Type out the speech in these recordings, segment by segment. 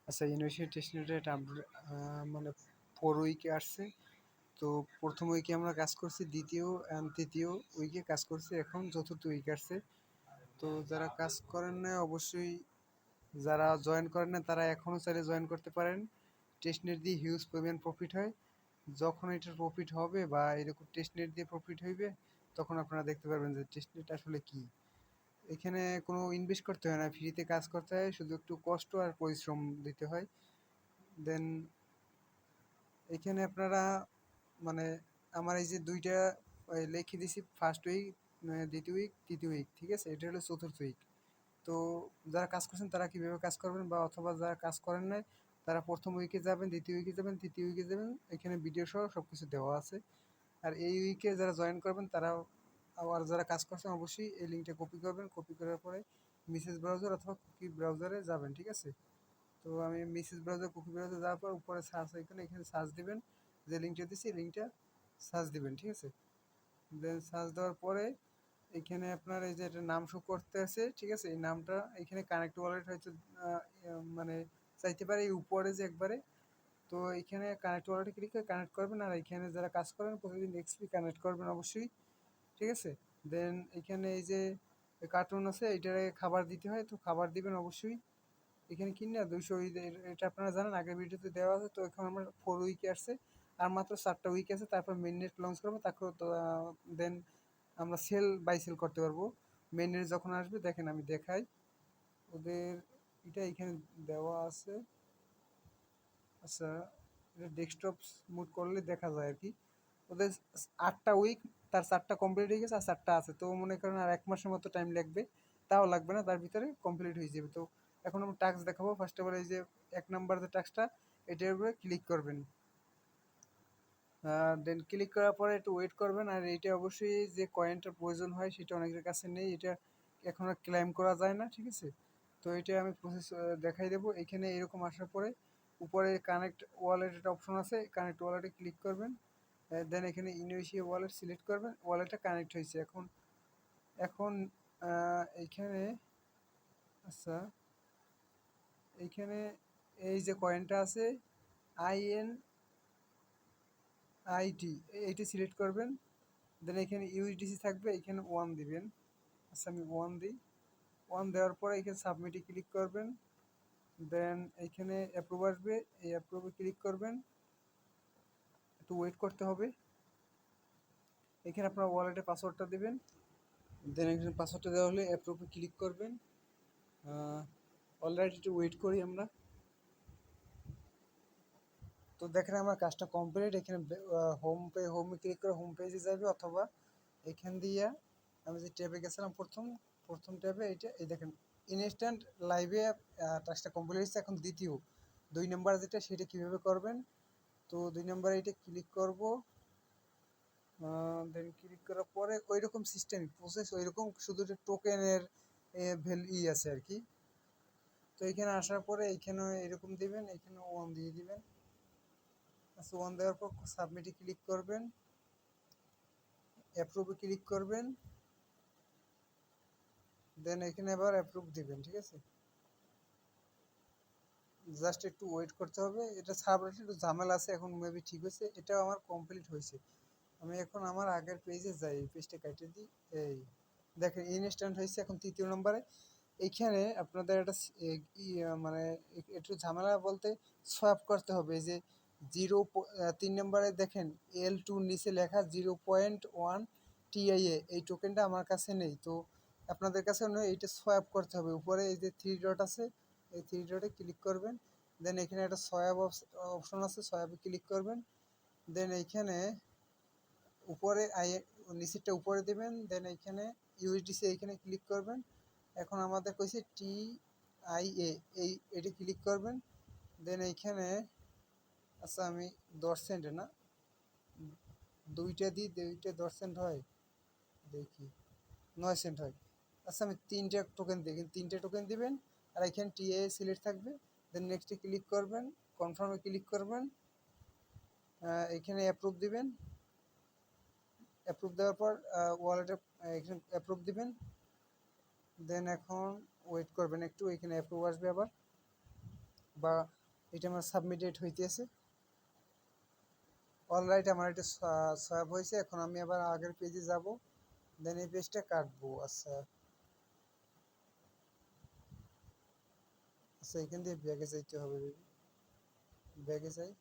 আচ্ছা, ইউনিভার্সিটি টেস্টনেটে এটা মানে 4 উইকে আসছে। তো প্রথম উইকে আমরা কাজ করছি, দ্বিতীয় তৃতীয় উইকে কাজ করছি, এখন চতুর্থ উইক আসছে। তো যারা কাজ করেন না অবশ্যই, যারা জয়েন করেন না তারা এখনও চাইলে জয়েন করতে পারেন। টেস্টনেট দিয়ে হিউজ পরিমাণ প্রফিট হয়। যখন এটার প্রফিট হবে বা এরকম টেস্টনেট দিয়ে প্রফিট হইবে, তখন আপনারা দেখতে পারবেন যে টেস্টনেট আসলে কি। এখানে কোনো ইনভেস্ট করতে হয় না, ফ্রিতে কাজ করতে হয়, শুধু একটু কষ্ট আর পরিশ্রম দিতে হয়। দেন এখানে আপনারা মানে আমার এই যে দুইটা লিখে দিছি, ফার্স্ট উইক, দ্বিতীয় উইক, তৃতীয় উইক, ঠিক আছে, এটা হলো চতুর্থ উইক। তো যারা কাজ করছেন তারা কিভাবে কাজ করবেন, বা অথবা যারা কাজ করেন নাই তারা প্রথম উইকে যাবেন, দ্বিতীয় উইকে যাবেন, তৃতীয় উইকে যাবেন, এখানে ভিডিও সহ সব কিছু দেওয়া আছে। আর এই উইকে যারা জয়েন করবেন তারা, আবার যারা কাজ করছেন অবশ্যই এই লিঙ্কটা কপি করবেন, কপি করার পরে মেসেজ ব্রাউজার অথবা কুকি ব্রাউজারে যাবেন, ঠিক আছে। তো আমি মেসেজ ব্রাউজার, কুকি ব্রাউজার যাওয়ার পর উপরে সার্চ আইকনে এখানে সার্চ দিবেন, যে লিঙ্কটা দিচ্ছি লিঙ্কটা সার্চ দিবেন, ঠিক আছে। দেন সার্চ দেওয়ার পরে এখানে আপনার এই যে একটা নাম শো করতে আছে, ঠিক আছে, এই নামটা এখানে কানেক্ট ওয়ালেট হয়তো মানে চাইতে পারে এই উপরে যে একবারে। তো এখানে কানেক্ট ওয়ালেটে ক্লিক করে কানেক্ট করবেন, আর এখানে যারা কাজ করেন প্রতিদিন এক্সপি কানেক্ট করবেন অবশ্যই, ঠিক আছে। দেন এখানে এই যে কার্টুন আছে, এটারে খাবার দিতে হয়, তো খাবার দিবেন অবশ্যই। এখানে কিনা 200, এটা আপনারা জানেন, আগের ভিডিওতে দেওয়া আছে। তো এখন আমরা 4 উইকে আসছে, আর মাত্র 4টা উইক আছে, তারপর মেন নেট লঞ্চ করবো, তারপর তো দেন আমরা সেল বাই সেল করতে পারবো। মেন নেট যখন আসবে দেখেন আমি দেখাই, ওদের এটা এখানে দেওয়া আছে। আচ্ছা, এটা ডেস্কটপ মুড করলে দেখা যায় আর কি। ওদের 8টা উইক, তার 4টা কমপ্লিট হয়ে গেছে, আর 4টা আছে। তো মনে করেন আর 1 মাসের মতো টাইম লাগবে, তাও লাগবে না, তার ভিতরে কমপ্লিট হয়ে যাবে। তো এখন আমি টাস্ক দেখাবো। ফার্স্ট অফ অল এই যে 1 নাম্বার যে টাস্কটা, এটার উপরে ক্লিক করবেন। দেন ক্লিক করার পরে একটু ওয়েট করবেন। আর এইটা অবশ্যই যে কয়েনটার প্রয়োজন হয় সেটা অনেকের কাছে নেই, এটা এখন আর ক্লেম করা যায় না, ঠিক আছে। তো এটা আমি প্রসেস দেখাই দেবো। এখানে এরকম আসার পরে উপরে কানেক্ট ওয়ালেট একটা অপশন আছে, কানেক্ট ওয়ালেটে ক্লিক করবেন। দেন এখানে ইউনিভার্সিটি ওয়ালেট সিলেক্ট করবেন, ওয়ালেটটা কানেক্ট হয়েছে। এখন এখন এইখানে, আচ্ছা, এইখানে এই যে কয়েনটা আছে আইএন আইটি, এইটি সিলেক্ট করবেন। দেন এখানে ইউএসডিসি থাকবে, এখানে 1 দিবেন। আচ্ছা, আমি 1 দিই। 1 দেওয়ার পরে এখানে সাবমিটে ক্লিক করবেন। দেন এখানে অ্যাপ্রুভ আসবে, এই অ্যাপ্রুভে ক্লিক করবেন, একটু ওয়েট করতে হবে। এখানে আপনার ওয়ালেটে পাসওয়ার্ডটা দিবেন। দেন এখানে পাসওয়ার্ডটা দেওয়া হলে অ্যাপ্রুভে ক্লিক করবেন। অলরাইট, একটু ওয়েট করি আমরা। তো দেখেন আমার কাজটা কমপ্লিট। এখানে হোমে ক্লিক করে হোম পেজে যাবে, অথবা এখান দিয়ে আমি যে ট্যাবে গেছিলাম প্রথম প্রথম ট্যাবে, এইটা এই দেখেন ইনস্ট্যান্ট লাইভে টাস্কটা কমপ্লিট হয়েছে। এখন দ্বিতীয় 2 নাম্বার যেটা, সেটা কীভাবে করবেন। তো 2 নাম্বারে এটা ক্লিক করব। দেন ক্লিক করার পরে ওই রকম সিস্টেম প্রসেস ওই রকম, শুধু টোকেনের ভ্যালু আছে আর কি। তো এখানে আসার পরে এইখানে এরকম দিবেন, এখানে 1 দিয়ে দিবেন। আচ্ছা, 1 দেওয়ার পর সাবমিটে ক্লিক করবেন, অ্যাপ্রুভে ক্লিক করবেন। দেন এখানে আবার অ্যাপ্রুভ দিবেন, ঠিক আছে। জাস্ট একটু ওয়েট করতে হবে, এটা সার্ভারটা একটু ঝামেলা আছে, এখন মেবি ঠিক হয়েছে। এটাও আমার কমপ্লিট হয়েছে। আমি এখন আমার আগের পেজে যাই, এই পেজটা কেটে দিই। এই দেখেন ইনস্ট্যান্ট হয়েছে। এখন 3য় নম্বরে এইখানে আপনাদের একটা মানে একটু ঝামেলা বলতে সোয়াপ করতে হবে। এই যে 3 নম্বরে দেখেন L2 নিচে লেখা 0.1 TIA, এই টোকেনটা আমার কাছে নেই। তো আপনাদের কাছে নয়, এইটা সোয়াপ করতে হবে। উপরে এই যে 3 ডট আছে, এই 3 ডটে ক্লিক করবেন। দেন এখানে একটা সোয়াপ অপশন আছে, সোয়াপে ক্লিক করবেন। দেন এইখানে উপরে নিচেরটা উপরে দেবেন। দেন এইখানে ইউএসডিসি এইখানে ক্লিক করবেন। এখন আমাদের কইছে TIA, এটি ক্লিক করবেন। দেন এইখানে, আচ্ছা আমি 10 সেন্টে না, দুইটা দিই, দুইটা 10 সেন্ট হয়, দেখি 9 সেন্ট হয়। আচ্ছা, আমি 3টে টোকেন দিই, 3টে টোকেন দিবেন। আর এখানে TIA সিলেক্ট থাকবে। দেন নেক্সটে ক্লিক করবেন, কনফার্মে ক্লিক করবেন। এখানে অ্যাপ্রুভ দিবেন। অ্যাপ্রুভ দেওয়ার পর ওয়ালেটে এখানে অ্যাপ্রুভ দিবেন। দেন এখন ওয়েট করবেন একটু, এখানে অ্যাপ্রুভ আসবে আবার, বা এটা আমার সাবমিটেড হইতেছে। অলরাইট আমার এটা সোয়াপ হয়েছে। এখন আমি আবার আগের পেজে যাব, দেন এই পেজটা কাটবো। আচ্ছা আচ্ছা, এখান দিয়ে ব্যাগে যাইতে হবে। ব্যাগে যাই।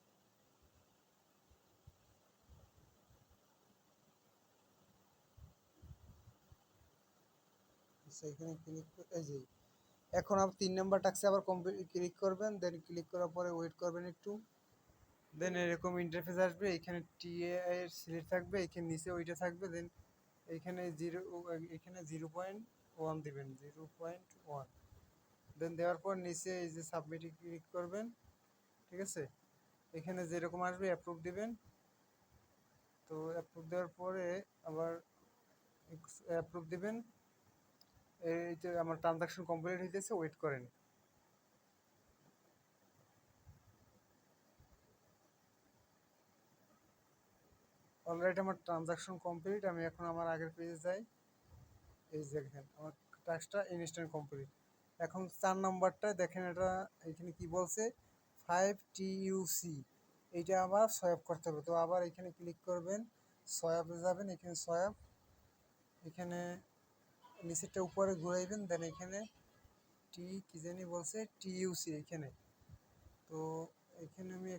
আচ্ছা এখানে ক্লিক, এই যে এখন আবার 3 নাম্বার টাক্সে আবার কমপ্লিট ক্লিক করবেন, দেন ক্লিক করার পরে ওয়েট করবেন একটু। দেন এরকম ইন্টারফেস আসবে, এখানে টিএ এর সিলেক্ট থাকবে, এখানে নিচে ওইটা থাকবে। দেন এখানে এখানে 0.1 দিবেন, 0.1। দেন দেওয়ার পর নিচে এই যে সাবমিটে ক্লিক করবেন, ঠিক আছে। এখানে যেরকম আসবে অ্যাপ্রুভ দিবেন। তো অ্যাপ্রুভ দেওয়ার পরে আবার অ্যাপ্রুভ দিবেন। এই যে আমার ট্রানজাকশন কমপ্লিট হইতেছে, ওয়েট করেন। অলরাইট আমার ট্রানজাকশন কমপ্লিট। আমি এখন আমার আগের পেজে যাই। এই যে দেখেন আমার টাস্কটা ইনস্ট্যান্ট কমপ্লিট। এখন 4 নাম্বারটা দেখেন, এটা এখানে কি বলছে, 5TUC। এইটা আবার সোয়াপ করতে হবে। তো আবার এখানে ক্লিক করবেন, সোয়াপে যাবেন, এখানে সোয়াপ, এখানে নিচেরটা উপরে ঘুরাইবেন। দেন এখানে কি জানি বলছে, TUC এখানে। তো এখানে আমি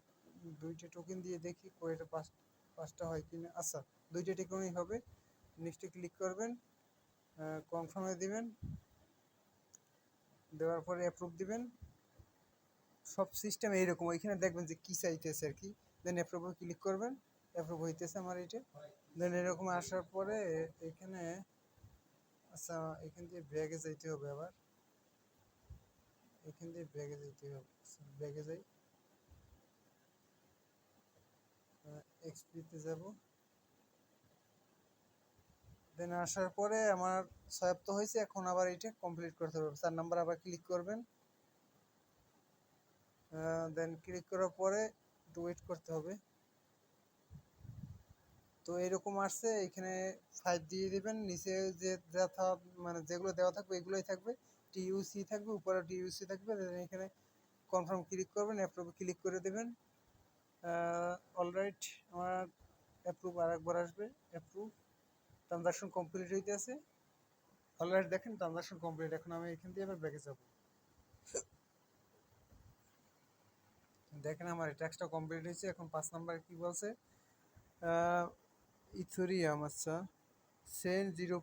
দুইটা টোকেন দিয়ে দেখি কয়টা, পাঁচটা হয় কিনা। আচ্ছা, দুইটা টোকেনই হবে। নেক্সটে ক্লিক করবেন, কনফার্মে দিবেন, দেওয়ার পরে অ্যাপ্রুভ দিবেন। সব সিস্টেম এইরকম, ওইখানে দেখবেন যে কী চাইতেছে আর কি। দেন অ্যাপ্রুভে ক্লিক করবেন, অ্যাপ্রুভ হইতেছে আমার এটা। দেন এরকম আসার পরে এখানে, আচ্ছা এখান দিয়ে ব্যাগে যাইতে হবে আবার, এখান দিয়ে ব্যাগে যাইতে হবে। ব্যাগে যাই, এক্সপিতে যাব। দেন আসার পরে আমার সোয়াপ তো হয়েছে, এখন আবার এটা কমপ্লিট করতে হবে। 4 নাম্বার আবার ক্লিক করবেন, দেন ক্লিক করার পরে একটু ওয়েট করতে হবে। তো এরকম আসছে, এখানে 5 দিয়ে দিবেন। নিচে যে মানে যেগুলো দেওয়া থাকবে এগুলোই থাকবে, টিইউসি থাকবে, উপরে টিইউসি থাকবে। এখানে কনফার্ম ক্লিক করবেন, অ্যাপ্রুভ ক্লিক করে দেবেন। অলরাইট আমার অ্যাপ্রুভ আরেকবার আসবে, অ্যাপ্রুভ, ট্রানজাকশন কমপ্লিট হইতে আছে। অলরাইট দেখেন ট্রানজাকশন কমপ্লিট। এখন আমি এখান দিয়ে এবার ব্যাকে যাব। দেখেন আমার ট্যাক্সটা কমপ্লিট হয়েছে। এখন 5 নাম্বার কি বলছে, ইথোরিয়াম। আচ্ছা সেন 0.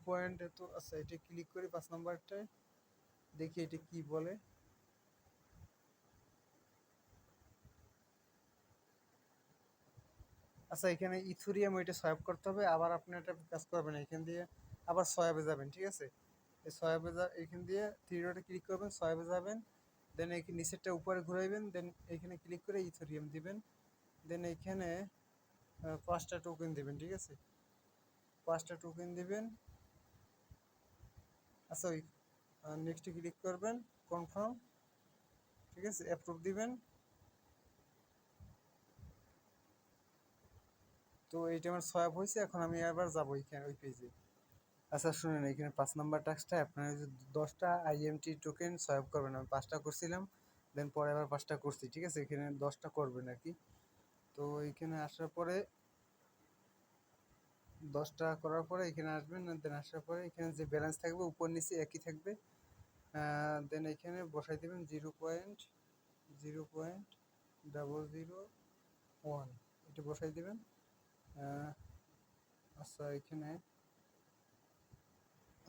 তো আচ্ছা এটা ক্লিক করি 5 নাম্বারটায়, দেখি এটা কি বলে। আচ্ছা এখানে ইথোরিয়াম ওইটা সোয়াপ করতে হবে। আবার আপনি এটা কাজ করবেন, এখান দিয়ে আবার সোয়াবে যাবেন, ঠিক আছে। এই সোয়াবে এখান দিয়ে থ্রি ডটে ক্লিক করবেন, সোয়াবে যাবেন। দেন এই নিচেরটা উপরে ঘুরাইবেন, দেন এখানে ক্লিক করে ইথোরিয়াম দিবেন। দেন এখানে 5টা টোকেন দিবেন, ঠিক আছে। 5টা টোকেন দিবেন। আচ্ছা ওই নেক্সটে ক্লিক করবেন, কনফার্ম, ঠিক আছে, অ্যাপ্রুভ দিবেন। তো এইটা আমার সোয়াপ হয়েছে। এখন আমি আবার যাবো এখানে ওই পেজে। আচ্ছা শুনেন, এখানে 5 নাম্বার টাস্কটা আপনার যে 10টা আইএমটি টোকেন সোয়াপ করবেন। আমি 5টা করছিলাম, দেন পরে আবার 5টা করছি, ঠিক আছে। এখানে 10টা করবেন আর কি। তো এখানে আসার পরে 10টা করার পরে এখানে আসবেন। দেন আসার পরে এখানে যে ব্যালেন্স থাকবে উপর নিচে একই থাকবে। দেন এখানে বসাই দেবেন 0.0.001, এটা বসাই দেবেন। আচ্ছা এখানে,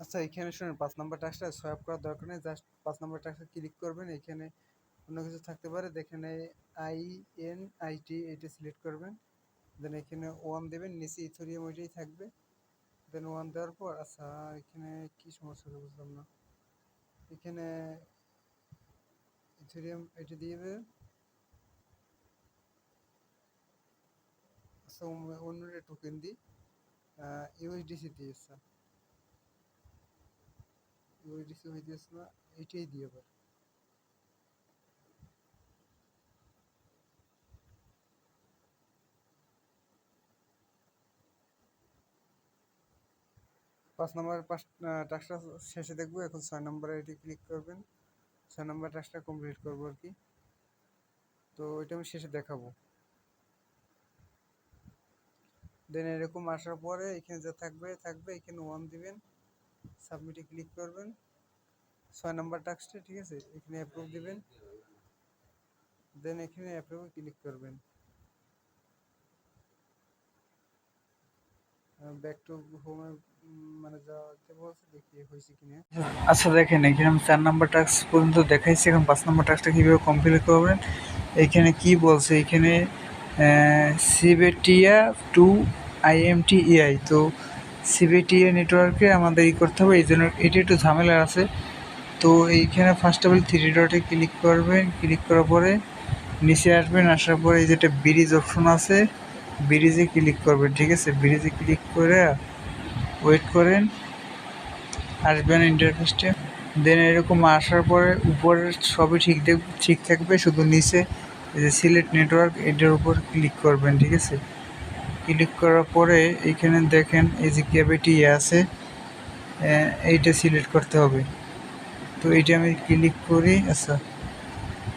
আচ্ছা এখানে শুনুন, 5 নাম্বার টাস্কটা সোয়াপ করার দরকার নেই। জাস্ট 5 নাম্বার টাস্কটা ক্লিক করবেন। এখানে অন্য কিছু থাকতে পারে, দেখেন INIT এটা সিলেক্ট করবেন। দেন এখানে 1 দেবেন, নিচে ইথোরিয়াম ওইটাই থাকবে। দেন 1 দেওয়ার পর, আচ্ছা এখানে কি সমস্যা হলো বুঝলাম না। এখানে ইথোরিয়াম এটা দিয়ে দেবেন। আচ্ছা অন্যটা টোকেন দিই, ইউএসডিসি দিয়েছে, ইউএসডিসি হইতেছে না, এইটাই দিয়ে এবার। 5 নাম্বার টাস্কটা শেষে দেখবো। এখন 6 নাম্বারে এটি ক্লিক করবেন, 6 নাম্বার টাস্কটা কমপ্লিট করবো আর কি। তো ওইটা আমি শেষে দেখাবো। দেন এরকম আসার পরে এখানে যা থাকবে এখানে 1 দিবেন, সাবমিটে ক্লিক করবেন। 6 নাম্বার টাস্কটা, ঠিক আছে, এখানে অ্যাপ্রুভ দিবেন। দেন এখানে অ্যাপ্রুভে ক্লিক করবেন। ব্যাক টু হোমে মানে যাতে বলছে, দেখি হয়েছে কিনা। আচ্ছা দেখেন, এখানে আমি 4 নাম্বার টাস্ক পর্যন্ত দেখাইছি। এখন 5 নাম্বার টাস্কটা কীভাবে কমপ্লিট করবেন, এখানে কি বলছে, এখানে সিবেটিয়া টু IMTEI। তো সিবেটিয়া নেটওয়ার্কে আমাদের করতে হবে, এই জন্য এটা একটু ঝামেলা আছে। তো এইখানে ফার্স্ট অফ অল 3 ডটে ক্লিক করবেন। ক্লিক করার পরে নিচে আসবেন, আসার পরে এই যেটা ব্রিজ অপশন আছে, ব্রিজে ক্লিক করবেন, ঠিক আছে। ব্রিজে ক্লিক করে ওয়েট করেন, আসবেন ইন্টারফেসটা। দেন এরকম আসার পরে উপরের সবই ঠিক থাকবে, শুধু নিচে এই যে সিলেক্ট নেটওয়ার্ক, এটার উপর ক্লিক করবেন, ঠিক আছে। ক্লিক করার পরে এখানে দেখেন এই যে ক্যাভিটি আছে, এইটা সিলেক্ট করতে হবে। তো এইটা আমি ক্লিক করি। আচ্ছা,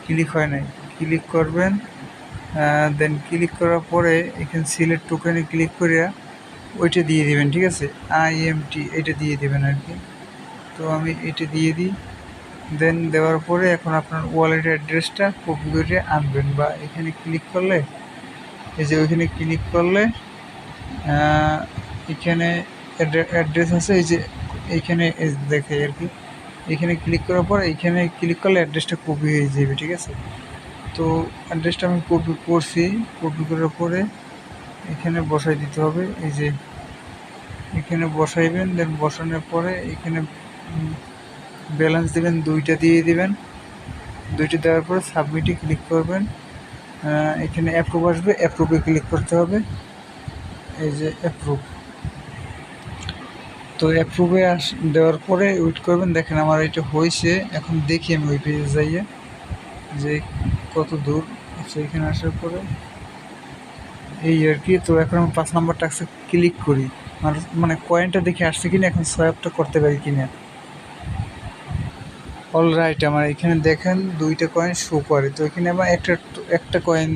ক্লিক হয় নাই, ক্লিক করবেন। দেন ক্লিক করার পরে এখানে সিলেক্ট টোকেনে ক্লিক করিয়া ওইটা দিয়ে দিবেন, ঠিক আছে। IMT এটা দিয়ে দিবেন আর কি। তো আমি এটা দিয়ে দিই। দেন দেওয়ার পরে এখন আপনার ওয়ালেট অ্যাড্রেসটা কপি করে আনবেন, বা এখানে ক্লিক করলে এই যে ওইখানে ক্লিক করলে এখানে অ্যাড্রেস আছে, এই যে এইখানে দেখে আর কি। এখানে ক্লিক করার পর এইখানে ক্লিক করলে অ্যাড্রেসটা কপি হয়ে যাবে, ঠিক আছে। তো অ্যাড্রেসটা আমি কপি করছি। কপি করার পরে এখানে বসাই দিতে হবে, এই যে এখানে বসাইবেন। দেন বসানোর পরে এখানে ব্যালেন্স দেবেন, 2টা দিয়ে দিবেন। 2টা দেওয়ার পরে সাবমিটে ক্লিক করবেন। এখানে অ্যাপ্রুভ আসবে, অ্যাপ্রুভে ক্লিক করতে হবে, এই যে অ্যাপ্রুভ। তো অ্যাপ্রুভে দেওয়ার পরে ওয়েট করবেন। দেখেন আমার এটা হয়েছে। এখন দেখি আমি ওই পেজে যাইয়ে যে কত দূর আছে। এখানে আসার পরে এই আর কি। তো এখন আমি 5 নাম্বার টাস্কে ক্লিক করি, মানে কয়েনটা দেখে আসছে কিনা, এখন সোয়াইপটা করতে পারি কিনা। অলরাইট, আমার এখানে দেখেন 2টা কয়েন শো করে। তো এখানে আমার একটা কয়েন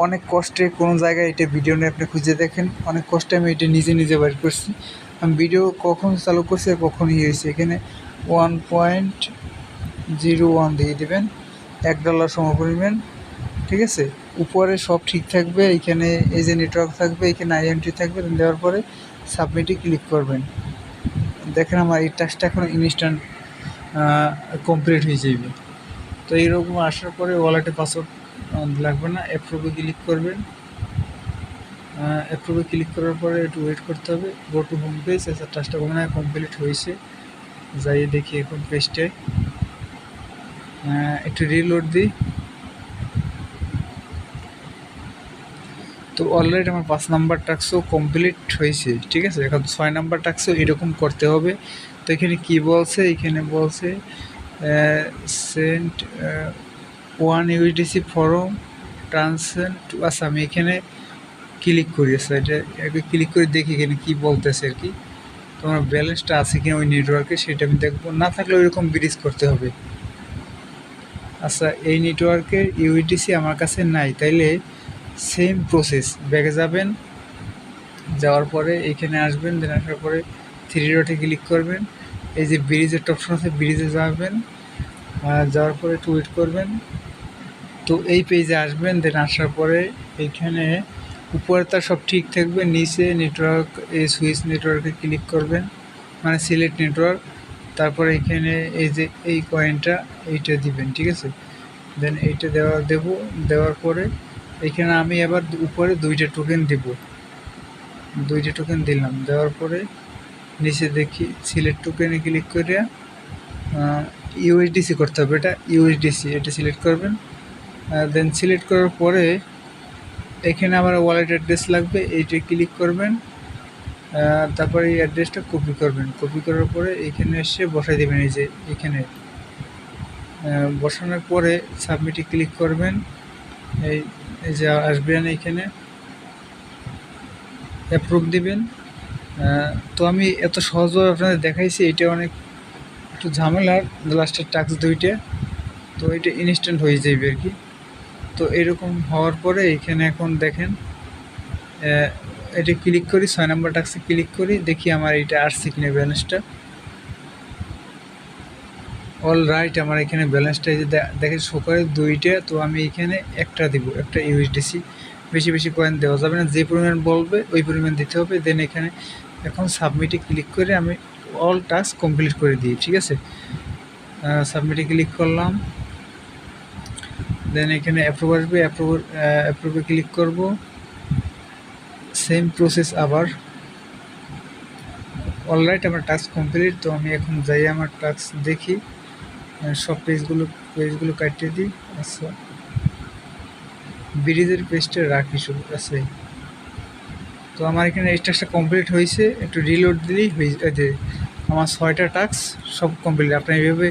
অনেক কষ্টে কোনো জায়গায়, এটা ভিডিও নিয়ে আপনি খুঁজে দেখেন, অনেক কষ্টে আমি এটা নিজে বের করছি। আমি ভিডিও কখন চালু করছি আর কখনই হয়েছে। এখানে 1.01 দিয়ে দেবেন, $1 সমপরিমাণ, ঠিক আছে। উপরে সব ঠিক থাকবে, এখানে এই যে নেটওয়ার্ক থাকবে, এখানে IMT থাকবে। দেওয়ার পরে সাবমিটে ক্লিক করবেন। দেখেন আমার এই টাস্কটা এখন ইনস্ট্যান্ট কমপ্লিট হয়ে যাবে। তো এইরকম আসার পরে ওয়ালেটে পাসওয়ার্ড লাগবে না, অ্যাপ্রুভে ক্লিক করবেন। অ্যাপ্রুভে ক্লিক করার পরে একটু ওয়েট করতে হবে। Go to home page. আচ্ছা, টাস্কটা মনে হয় কমপ্লিট হয়েছে, যাই দেখি এখন পেজটায়। একটু রিলোড দিই। তো অলরেডি আমার 5 নাম্বার টাস্কও কমপ্লিট হয়েছে, ঠিক আছে। এখন 6 নাম্বার টাস্কও এরকম করতে হবে। তো এখানে কী বলছে, এখানে বলছে sent 1 USDC from transfer to. আচ্ছা, আমি এখানে ক্লিক করি। আচ্ছা, এটা ক্লিক করে দেখি এখানে কী বলতেছে আর কি। তোমার ব্যালেন্সটা আছে কিনা ওই নেটওয়ার্কে, সেটা আমি দেখবো। না থাকলে ওইরকম ব্রিজ করতে হবে। আচ্ছা, এই নেটওয়ার্কের USDC আমার কাছে নাই, তাইলে সেম প্রসেস, ব্যাগে যাবেন, যাওয়ার পরে এইখানে আসবেন। দেন আসার পরে 3 ডটে ক্লিক করবেন, এই যে ব্রিজের অপশন আছে, ব্রিজে যাবেন। যাওয়ার পরে একটু ওয়েট করবেন। তো এই পেজে আসবেন। দেন আসার পরে এইখানে উপরে তার সব ঠিক থাকবে, নিচে নেটওয়ার্ক, এই সুইচ নেটওয়ার্কে ক্লিক করবেন, মানে সিলেক্ট নেটওয়ার্ক। তারপরে এখানে এই যে এই কয়েনটা, এইটা দিবেন, ঠিক আছে। দেন এইটা দেওয়ার পরে এখানে আমি আবার উপরে 2টা টোকেন দেব। 2টা টোকেন দিলাম। দেওয়ার পরে নিচে দেখি সিলেক্ট টোকেনে ক্লিক করে USDC করতে হবে, এটা USDC, এটা সিলেক্ট করবেন। দেন সিলেক্ট করার পরে এখানে আবার ওয়ালেট অ্যাড্রেস লাগবে, এইটা ক্লিক করবেন। তারপরে এই অ্যাড্রেসটা কপি করবেন। কপি করার পরে এখানে এসে বসাই দেবেন, এই যে এখানে। বসানোর পরে সাবমিটে ক্লিক করবেন। এই যে আসবেন, এখানে অ্যাপ্রুভ দিবেন। তো আমি এত সহজভাবে আপনাদের দেখাইছি, এটা অনেক একটু ঝামেলার, লাস্টের টাস্ক 2টা। তো এটা ইনস্ট্যান্ট হয়ে যাবে আর কি। তো তো এরকম হওয়ার পরে এখানে এখন দেখেন এটা ক্লিক করি, 6 নম্বর টাস্কে ক্লিক করি, দেখি আমার এটা আসছে কিনা ব্যালেন্সটা। অল রাইট, আমার এখানে ব্যালেন্সটা এই যে দেখেন শো করে 2টা, তো আমি এখানে একটা দিব, একটা ইউএসডিসি। বেশি বেশি কয়েন দেওয়া যাবে না, যে পরিমাণ বলবে ওই পরিমাণ দিতে হবে। দেন এখানে এখন সাবমিটে ক্লিক করে আমি অল টাস্ক কমপ্লিট করে দিই, ঠিক আছে। সাবমিটে ক্লিক করলাম, দেন এখানে অ্যাপ্রুভ আসবে, অ্যাপ্রুভে ক্লিক করব, সেম প্রসেস আবার। অলরাইট, আমার টাস্ক কমপ্লিট। তো আমি এখন যাই আমার টাস্ক দেখি, সব পেজগুলো কাটিয়ে দিই। আচ্ছা, ব্রিজের পেজটা রাখি শুধু আছে। তো আমার এখানে এই টাস্কটা কমপ্লিট হয়েছে, একটু রিলোড দিলেই হয়ে যে আমার 6টা টাস্ক সব কমপ্লিট। আপনি এইভাবে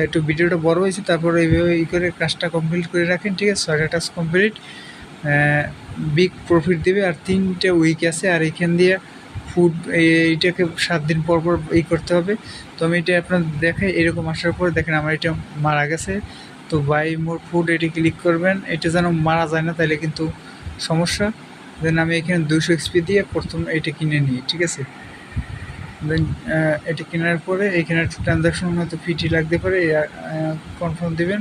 একটু ভিডিওটা বড় হয়েছে, তারপরে এইভাবে করে কাজটা কমপ্লিট করে রাখেন, ঠিক আছে। 6টা টাস্ক কমপ্লিট, বিগ প্রফিট দেবে। আর 3টে উইক আছে, আর এইখান দিয়ে ফুড এইটাকে 7 দিন পর পর করতে হবে। তো আমি এটা আপনার দেখাই, এরকম আসার পর দেখেন আমার এটা মারা গেছে। তো বাই মোর ফুড এটি ক্লিক করবেন, এটা যেন মারা যায় না, তাহলে কিন্তু সমস্যা। দেন আমি এখানে 200 এক্সপি দিয়ে প্রথম এটা কিনে নিই, ঠিক আছে। দেন এটা কেনার পরে এখানে ট্রানজাকশন হয়তো ফিটি লাগতে পারে, কনফার্ম দেবেন।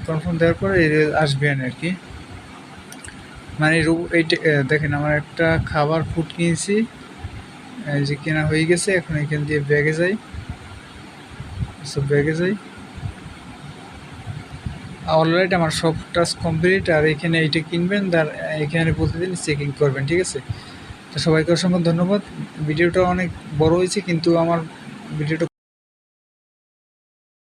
কনফার্ম দেওয়ার পরে আসবে আর কি। মানে এইটা দেখেন আমার একটা খাবার ফুড কিনেছি, যে কেনা হয়ে গেছে। এখন এখান দিয়ে ব্যাগে যাই, ব্যাগে যাই। অলরাইট, আমার সব টাস্ক কমপ্লিট। আর এখানে এইটা কিনবেন, তার এখানে প্রতিদিন চেকিং করবেন, ঠিক আছে। তো সবাইকে অসংখ্য ধন্যবাদ। ভিডিওটা অনেক বড় হয়েছে, কিন্তু আমার ভিডিওটা